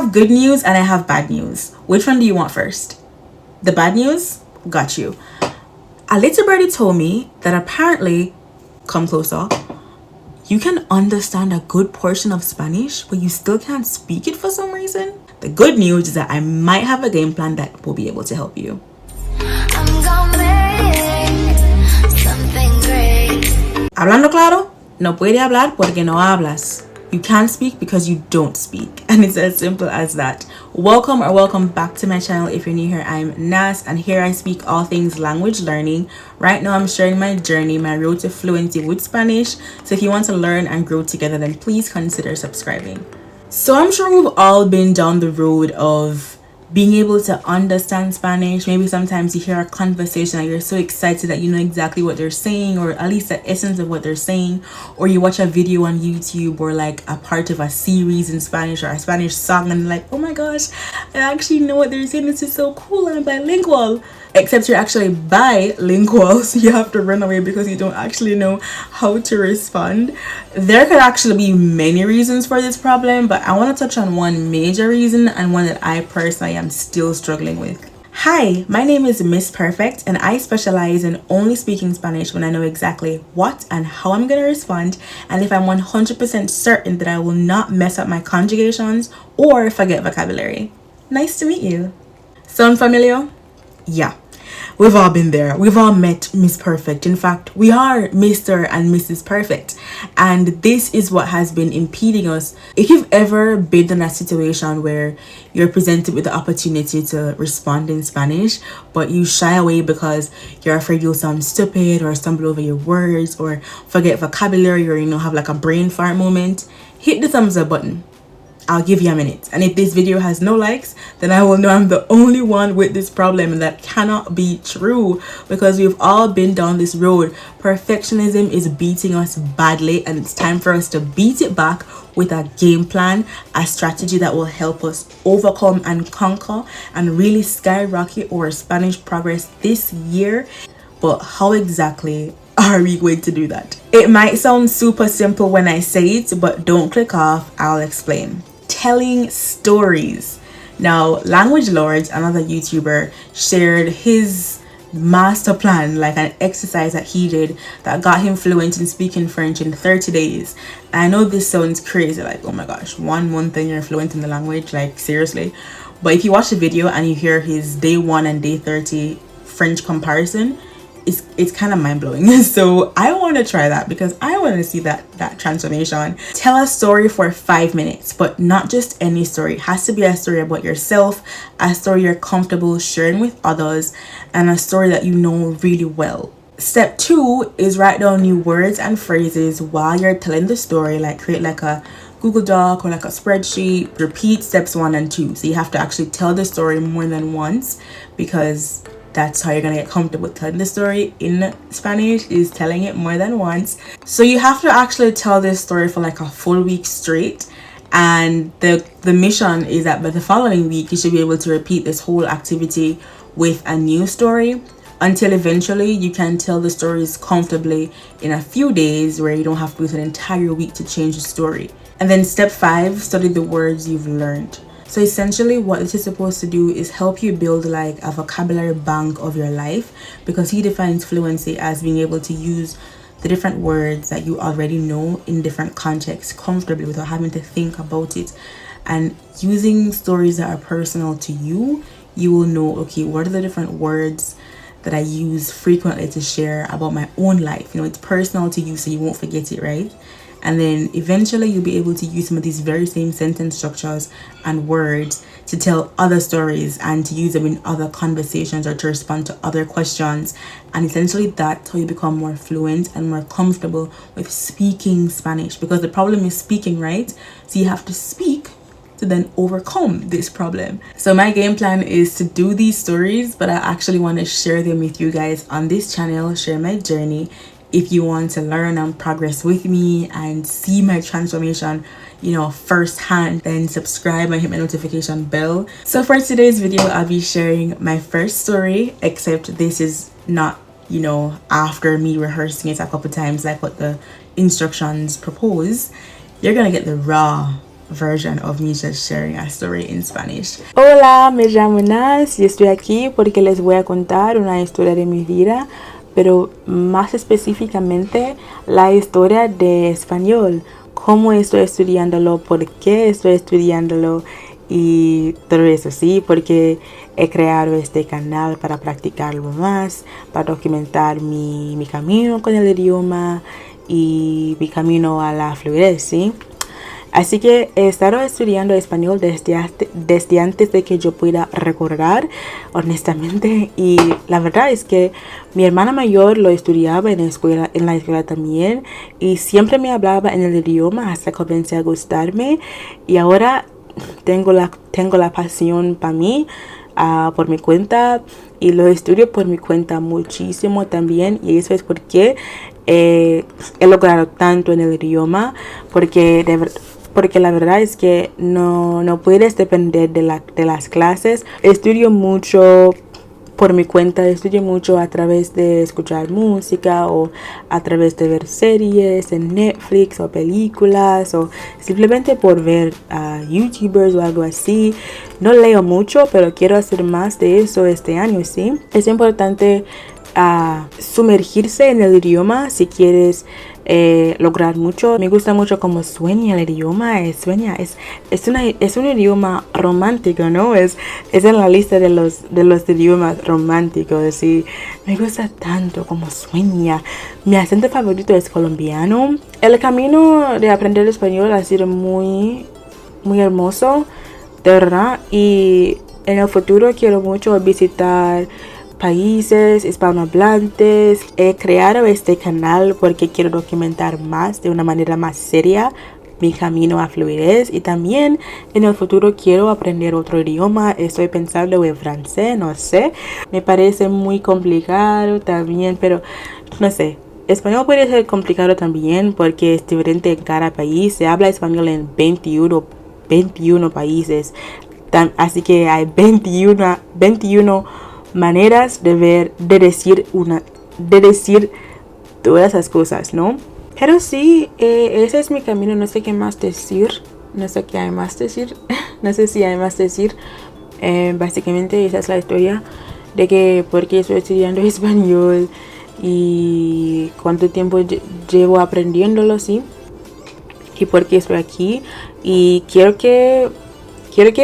have good news and I have bad news. Which one do you want first? The bad news? Got you. A little birdie told me that apparently, come closer, you can understand a good portion of Spanish, but you still can't speak it for some reason. The good news is that I might have a game plan that will be able to help you. I'm gonna make something great. Hablando claro, no puede hablar porque no hablas. You can't speak because you don't speak, and it's as simple as that. Welcome back to my channel. If you're new here, I'm Nas, and here I speak all things language learning. Right now I'm sharing my journey, my road to fluency with Spanish. So if you want to learn and grow together, then please consider subscribing. So I'm sure we've all been down the road of being able to understand Spanish. Maybe sometimes you hear a conversation and you're so excited that you know exactly what they're saying, or at least the essence of what they're saying, or you watch a video on YouTube or like a part of a series in Spanish or a Spanish song and like, oh my gosh, I actually know what they're saying. This is so cool. I'm bilingual. Except you're actually bilingual, so you have to run away because you don't actually know how to respond. There could actually be many reasons for this problem, but I want to touch on one major reason and one that I personally am still struggling with. Hi, my name is Miss Perfect, and I specialize in only speaking Spanish when I know exactly what and how I'm going to respond, and if I'm 100% certain that I will not mess up my conjugations or forget vocabulary. Nice to meet you. Sound familiar? Yeah, we've all been there. We've all met Miss Perfect. In fact, we are Mr. and Mrs. Perfect, and this is what has been impeding us. If you've ever been in a situation where you're presented with the opportunity to respond in Spanish, but you shy away because you're afraid you'll sound stupid or stumble over your words or forget vocabulary, or have like a brain fart moment, hit the thumbs up button. I'll give you a minute, and if this video has no likes, then I will know I'm the only one with this problem, and that cannot be true because we've all been down this road. Perfectionism is beating us badly, and it's time for us to beat it back with a game plan, a strategy that will help us overcome and conquer and really skyrocket our Spanish progress this year. But how exactly are we going to do that? It might sound super simple when I say it, but don't click off, I'll explain. Telling stories. Now, Language Lords, another YouTuber, shared his master plan, like an exercise that he did that got him fluent in speaking French in 30 days. And I know this sounds crazy, like, oh my gosh, 1 month and you're fluent in the language, like seriously. But if you watch the video and you hear his day 1 and day 30 French comparison, it's kind of mind-blowing. So I want to try that because I want to see that transformation. Tell a story for 5 minutes, but not just any story. It has to be a story about yourself, a story you're comfortable sharing with others, and a story that you know really well. Step 2 is write down new words and phrases while you're telling the story, like create like a Google Doc or like a spreadsheet. Repeat steps 1 and 2. So you have to actually tell the story more than once, because that's how you're gonna get comfortable with telling the story in Spanish, is telling it more than once. So you have to actually tell this story for like a full week straight, and the mission is that by the following week you should be able to repeat this whole activity with a new story until eventually you can tell the stories comfortably in a few days, where you don't have to wait an entire week to change the story. And then step 5, study the words you've learned. So essentially what this is supposed to do is help you build like a vocabulary bank of your life, because he defines fluency as being able to use the different words that you already know in different contexts comfortably without having to think about it. And using stories that are personal to you, you will know, okay, what are the different words that I use frequently to share about my own life. It's personal to you, so you won't forget it, right? And then eventually you'll be able to use some of these very same sentence structures and words to tell other stories and to use them in other conversations or to respond to other questions. And essentially that's how you become more fluent and more comfortable with speaking Spanish, because the problem is speaking, right? So you have to speak to then overcome this problem. So my game plan is to do these stories, but I actually want to share them with you guys on this channel, share my journey. If you want to learn and progress with me and see my transformation, firsthand, then subscribe and hit my notification bell. So for today's video, I'll be sharing my first story, except this is not, after me rehearsing it a couple times like what the instructions propose. You're gonna get the raw version of me just sharing a story in Spanish. Hola, me llamo Nas y estoy aquí porque les voy a contar una historia de mi vida, pero más específicamente la historia de español, cómo estoy estudiándolo, por qué estoy estudiándolo y todo eso, sí, porque he creado este canal para practicarlo más, para documentar mi camino con el idioma y mi camino a la fluidez, sí. Así que he estado estudiando español desde antes de que yo pueda recordar, honestamente. Y la verdad es que mi hermana mayor lo estudiaba en la escuela también. Y siempre me hablaba en el idioma hasta que comencé a gustarme. Y ahora tengo la pasión para mí, por mi cuenta. Y lo estudio por mi cuenta muchísimo también. Y eso es porque he logrado tanto en el idioma. Porque la verdad es que no puedes depender de las clases. Estudio mucho por mi cuenta, estudio mucho a través de escuchar música o a través de ver series en Netflix o películas o simplemente por ver YouTubers o algo así. No leo mucho, pero quiero hacer más de eso este año, ¿sí? Es importante sumergirse en el idioma si quieres lograr mucho. Me gusta mucho cómo suena el idioma. Es un idioma romántico, ¿no? Es en la lista de los idiomas románticos. Sí, me gusta tanto cómo suena. Mi acento favorito es colombiano. El camino de aprender español ha sido muy, muy hermoso, de verdad. Y en el futuro quiero mucho visitar países hispanohablantes. He creado este canal porque quiero documentar más de una manera más seria mi camino a fluidez, y también en el futuro quiero aprender otro idioma. Estoy pensando en francés, no sé, me parece muy complicado también, pero no sé. Español puede ser complicado también porque es diferente en cada país. Se habla español en 21 países, así que hay 21 maneras de decir todas esas cosas, ¿no? Pero sí, ese es mi camino. No sé qué más decir. No sé qué hay más decir. No sé si hay más decir. Básicamente esa es la historia de que por qué estoy estudiando español y cuánto tiempo llevo aprendiéndolo, sí, y por qué estoy aquí. Y quiero que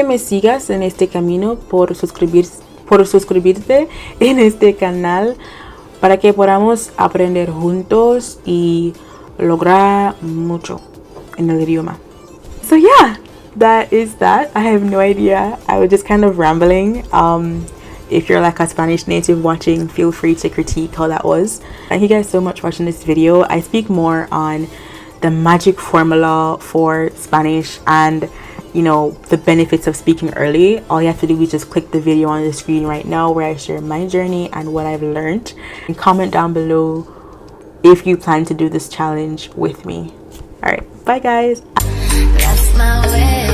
me sigas en este camino por suscribirte en este canal para que podamos aprender juntos y lograr mucho en el idioma. So yeah, that is that. I have no idea. I was just kind of rambling. If you're like a Spanish native watching, feel free to critique how that was. Thank you guys so much for watching this video. I speak more on the magic formula for Spanish and the benefits of speaking early. All you have to do is just click the video on the screen right now where I share my journey and what I've learned, and comment down below if you plan to do this challenge with me. All right, bye guys. That's my way.